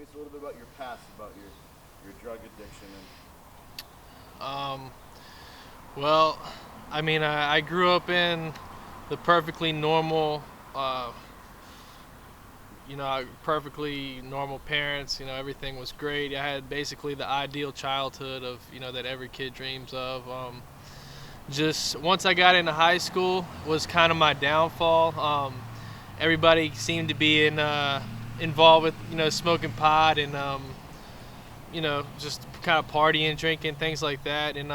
us a little bit about your past, about your drug addiction, Um, well, I mean, I grew up in the perfectly normal, uh, perfectly normal parents. Everything was great. I had basically the ideal childhood of, that every kid dreams of. Just once I got into high school was kind of my downfall. Everybody seemed to be involved with, smoking pot and, just kind of partying, drinking, things like that. And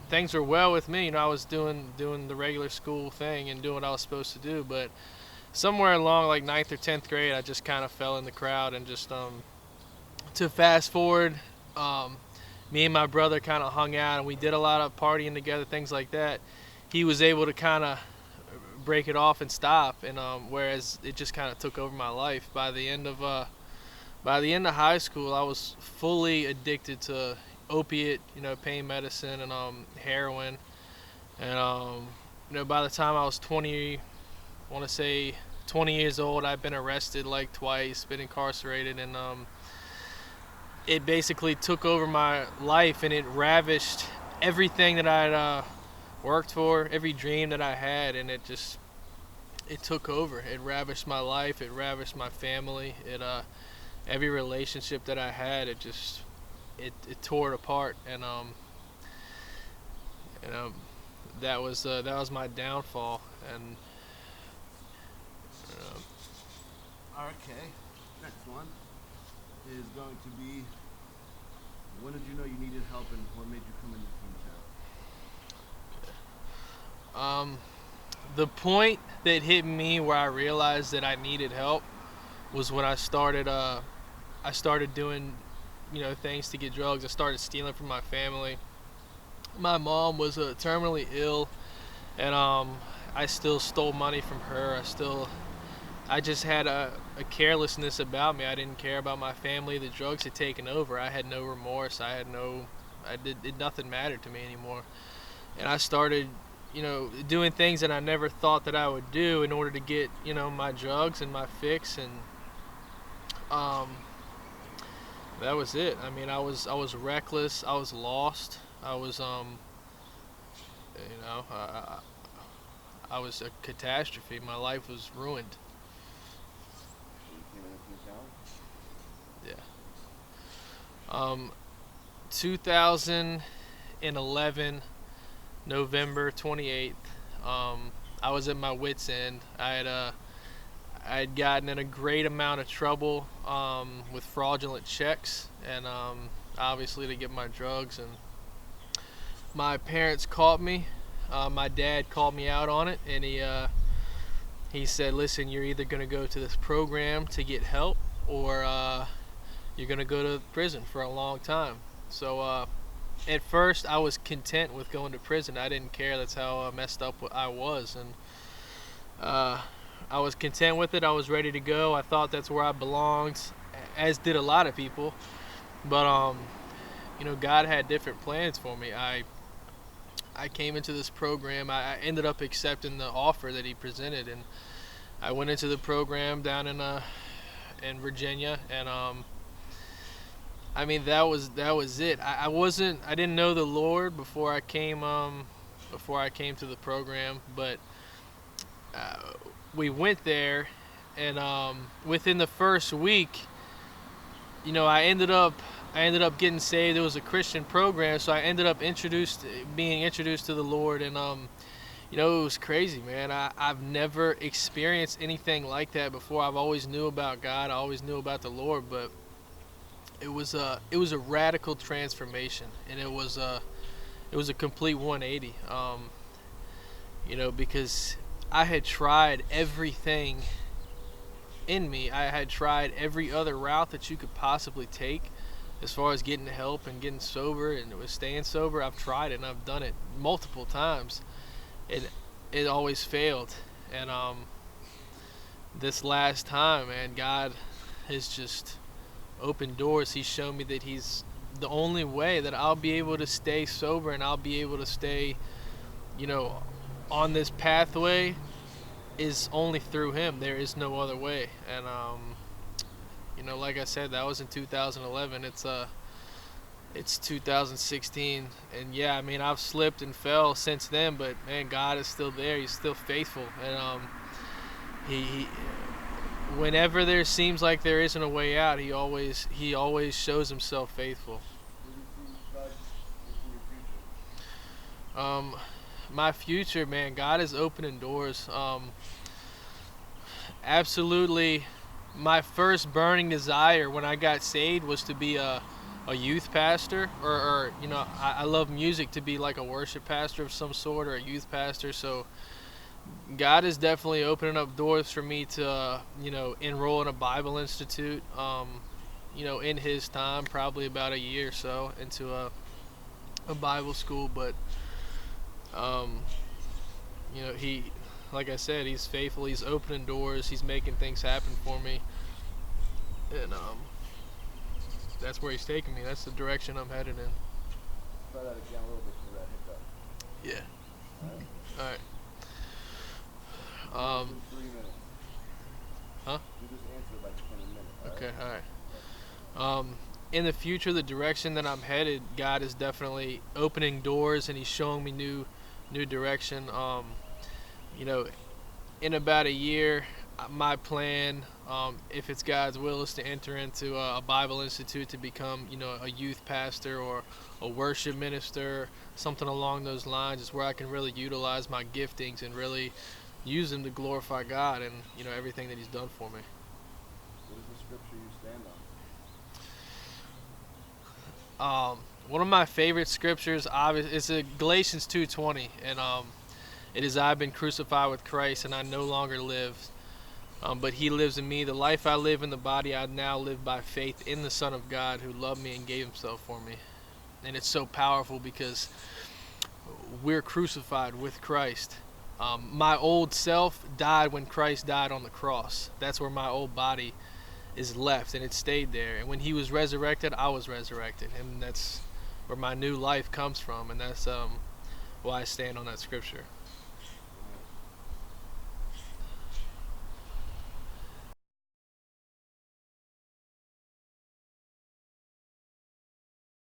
things were well with me. I was doing the regular school thing and doing what I was supposed to do. But somewhere along like ninth or 10th grade, I just kind of fell in the crowd and just to fast forward. Um, Me and my brother kind of hung out and we did a lot of partying together, things like that. He was able to kind of break it off and stop, and whereas it just kind of took over my life. By the end of high school, I was fully addicted to opiate, pain medicine and heroin. And by the time I was 20, I want to say 20 years old, I'd been arrested like twice, been incarcerated, and it basically took over my life and it ravished everything that I'd worked for, every dream that I had, and it took over. It ravished my life. It ravished my family. Every relationship that I had, it tore it apart, and you know that was my downfall, and uh, Okay. Next one is going to be, when did you know you needed help and what made you come into um, the point that hit me where I realized that I needed help was when I started doing things to get drugs. I started stealing from my family. My mom was terminally ill, and I still stole money from her. I just had a carelessness about me. I didn't care about my family. The drugs had taken over. I had no remorse. Nothing mattered to me anymore. And I started, doing things that I never thought that I would do in order to get, my drugs and my fix. And um, that was it. I mean, I was reckless. I was lost. I was you know, I was a catastrophe. My life was ruined. So you came into town? Yeah. Um, 2011, November 28th. I was at my wits' end. I had gotten in a great amount of trouble with fraudulent checks, and obviously to get my drugs. And my parents caught me. My dad called me out on it, and he said, "Listen, you're either gonna go to this program to get help, or you're gonna go to prison for a long time." So at first, I was content with going to prison. I didn't care. That's how messed up I was, and uh, I was content with it. I was ready to go. I thought that's where I belonged, as did a lot of people. But God had different plans for me. I came into this program. I ended up accepting the offer that he presented, and I went into the program down in Virginia, and I mean that was it. I didn't know the Lord before I came to the program, but uh, we went there, and within the first week, I ended up getting saved. It was a Christian program, so I ended up being introduced to the Lord, and it was crazy, man. I've never experienced anything like that before. I've always knew about God. I always knew about the Lord, but it was a radical transformation, and it was a complete 180. Because I had tried everything in me. I had tried every other route that you could possibly take as far as getting help and getting sober and staying sober. I've tried it and I've done it multiple times. It always failed. And this last time, man, God has just opened doors. He's shown me that He's the only way that I'll be able to stay sober, and I'll be able to stay, you know, on this pathway is only through Him. There is no other way. And like I said, that was in 2011. It's 2016, and yeah, I mean, I've slipped and fell since then, but man, God is still there. He's still faithful, and he whenever there seems like there isn't a way out, he always shows himself faithful. What do you see God in your future? Um, my future, man, God is opening doors. Absolutely, my first burning desire when I got saved was to be a youth pastor, or I love music, to be like a worship pastor of some sort, or a youth pastor. So God is definitely opening up doors for me to enroll in a Bible institute. In His time, probably about a year or so into a Bible school, but um, He, like I said, He's faithful. He's opening doors. He's making things happen for me, and that's where He's taking me. That's the direction I'm headed in. Try that again a little bit for that hiccup. Yeah. All right. All right. In 3 minutes. Huh? You just answer like in a minute. Okay. All right. In the future, the direction that I'm headed, God is definitely opening doors, and He's showing me new direction. In about a year, my plan, if it's God's will, is to enter into a Bible institute to become, a youth pastor or a worship minister, something along those lines. Is where I can really utilize my giftings and really use them to glorify God and everything that He's done for me. What is the scripture you stand on? One of my favorite scriptures, is Galatians 2:20, and it is, I've been crucified with Christ, and I no longer live, but He lives in me. The life I live in the body, I now live by faith in the Son of God, who loved me and gave Himself for me. And it's so powerful because we're crucified with Christ. My old self died when Christ died on the cross. That's where my old body is left, and it stayed there. And when He was resurrected, I was resurrected, and that's where my new life comes from, and that's why I stand on that scripture.